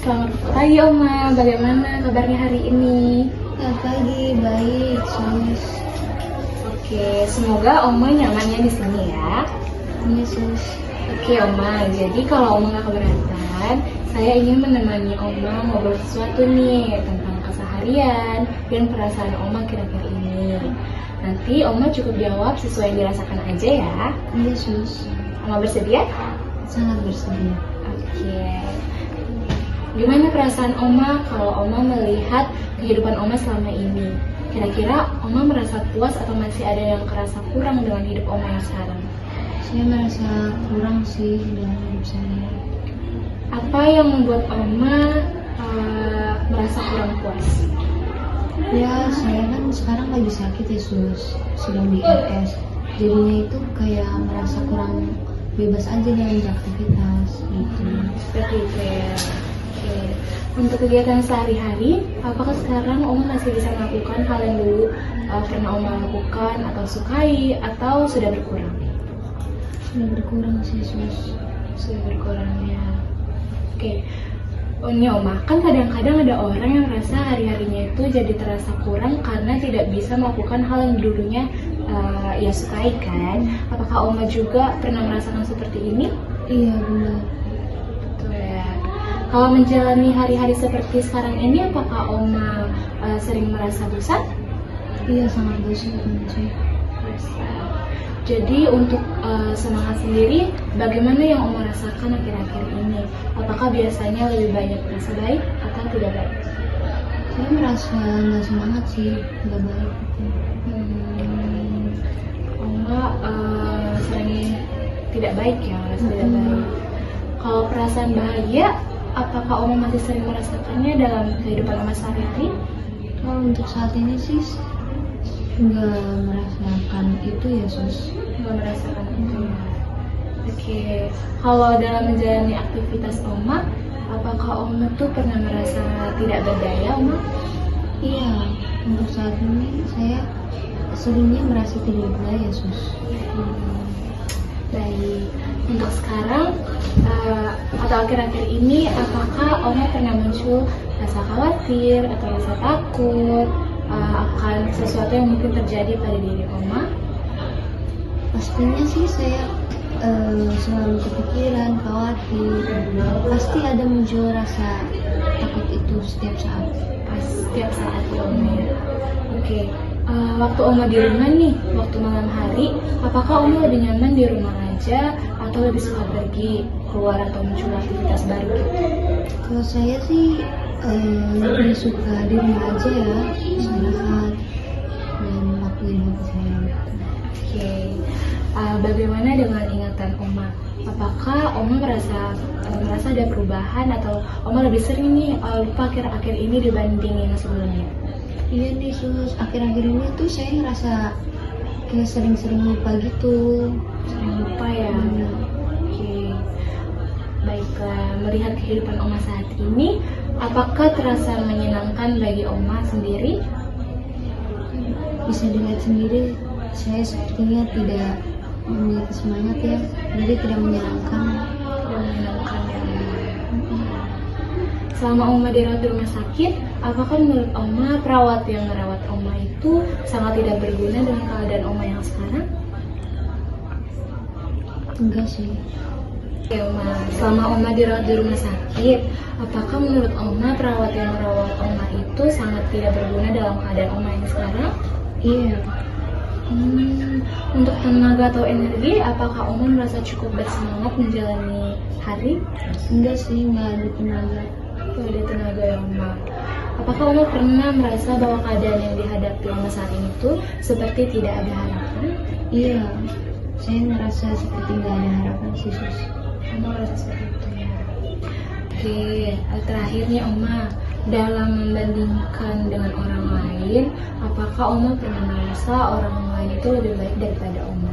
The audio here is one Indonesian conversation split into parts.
Selamat pagi Oma, bagaimana kabarnya hari ini? Selamat pagi, baik, sus. Oke, semoga Oma nyamannya di sini ya. Iya, sus. Oke Oma, jadi kalau Oma nggak keberatan, saya ingin menemani Oma ngobrol sesuatu nih tentang keseharian dan perasaan Oma kira-kira ini. Nanti Oma cukup jawab sesuai yang dirasakan aja ya. Iya, sus. Oma bersedia? Sangat bersedia. Oke. Gimana perasaan Oma kalau Oma melihat kehidupan Oma selama ini? Kira-kira Oma merasa puas atau masih ada yang kerasa kurang dengan hidup Oma yang sekarang? Saya merasa kurang sih dalam hidup saya. Apa yang membuat Oma merasa kurang puas? Ya, saya kan sekarang lagi sakit ya, sus. Sedang di RS. Jadinya itu kayak merasa kurang bebas aja dalam beraktivitas gitu. Seperti itu ya. Oke. Untuk kegiatan sehari-hari, apakah sekarang Oma masih bisa melakukan hal yang dulu pernah Oma lakukan atau sukai atau sudah berkurang? Sudah berkurang sih, sus. Sudah berkurang ya. Oke. Oh ini Oma, kan kadang-kadang ada orang yang merasa hari-harinya itu jadi terasa kurang karena tidak bisa melakukan hal yang dulunya ia sukai kan? Apakah Oma juga pernah merasakan seperti ini? Iya, benar. Betul ya. Kalau menjalani hari-hari seperti sekarang ini, apakah Oma sering merasa bosan? Iya, sangat bosan sih. Bosan. Jadi untuk semangat sendiri, bagaimana yang Oma rasakan akhir-akhir ini? Apakah biasanya lebih banyak merasa baik atau tidak baik? Saya merasa nggak semangat sih, nggak baik. Oma sering tidak baik ya, merasa tidak baik. Kalau perasaan bahagia, apakah Oma masih sering merasakannya dalam kehidupan Oma sehari-hari? Kalau untuk saat ini sih nggak merasakan itu ya, sus. Nggak merasakan itu ya. Oke, kalau dalam menjalani aktivitas Oma, apakah Oma tuh pernah merasa tidak berdaya, Oma? Iya, untuk saat ini saya seringnya merasa tidak berdaya, sus. Baik, untuk sekarang atau akhir-akhir ini, apakah Oma pernah muncul rasa khawatir atau rasa takut akan sesuatu yang mungkin terjadi pada diri Oma? Pastinya sih saya selalu kepikiran, khawatir. Pasti ada muncul rasa takut itu setiap saat. Setiap saat ya Oma ya. Oke, waktu Oma di rumah nih, waktu malam hari, apakah Oma lebih nyaman di rumah aja atau lebih suka pergi keluar atau muncul aktivitas baru gitu? Kalau saya sih lebih suka di rumah aja ya, istirahat dan waktuin hobi saya. Oke, bagaimana dengan ingatan Oma? Apakah Oma merasa ada perubahan atau Oma lebih sering nih lupa akhir-akhir ini dibanding yang sebelumnya? Iya nih, sus, akhir-akhir ini tuh saya ngerasa kayak sering-sering lupa gitu. Sering lupa ya? Oke, baiklah. Melihat kehidupan Oma saat ini, apakah terasa menyenangkan bagi Oma sendiri? Bisa dilihat sendiri, saya sepertinya tidak memiliki semangat ya, jadi tidak menyenangkan. Tidak menyenangkan ya. Selama Oma dirawat di rumah sakit, apakah menurut Oma perawat yang merawat Oma itu sangat tidak berguna dengan keadaan Oma yang sekarang? Enggak sih. Oke Oma, selama Oma dirawat di rumah sakit, apakah menurut Oma perawat yang merawat Oma itu sangat tidak berguna dalam keadaan Oma yang sekarang? Iya. Untuk tenaga atau energi, apakah Oma merasa cukup bersemangat menjalani hari? Enggak sih, enggak ada tenaga. Tidak ada tenaga ya Oma. Apakah Oma pernah merasa bahwa keadaan yang dihadapi Oma saat ini tuh seperti tidak ada harapan? Iya, saya ngerasa seperti nggak ada harapan sih, sus. Oma merasa seperti itu ya. Oke, terakhirnya Oma, dalam membandingkan dengan orang lain, apakah Oma pernah merasa orang lain itu lebih baik daripada Oma?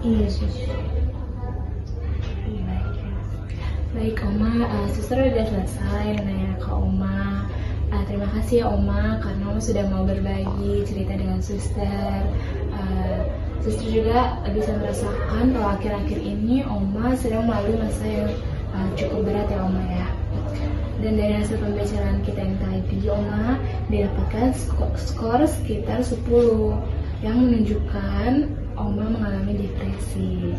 Iya, sus. Baik Oma, suster udah selesai nanya ke Oma. Terima kasih ya Oma karena Oma sudah mau berbagi cerita dengan suster. Suster juga bisa merasakan kalau akhir-akhir ini Oma sedang melalui masa yang cukup berat ya Oma ya. Dan dari hasil pembicaraan kita yang tadi, Oma didapatkan skor sekitar 10 yang menunjukkan Oma mengalami depresi.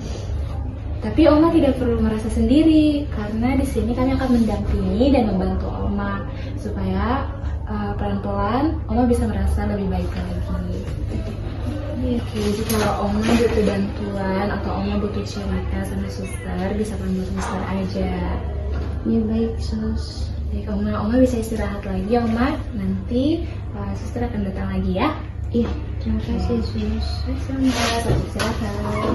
Tapi Oma tidak perlu merasa sendiri karena di sini kami akan mendampingi dan membantu Oma supaya pelan-pelan Oma bisa merasa lebih baik lagi. Jadi kalau Oma butuh bantuan atau Oma butuh cerita sama suster, bisa panggil suster aja. Ya baik sus. Baik Oma bisa istirahat lagi ya Oma. Nanti suster akan datang lagi ya. Iya, terima kasih sus. Sama-sama, selamat istirahat.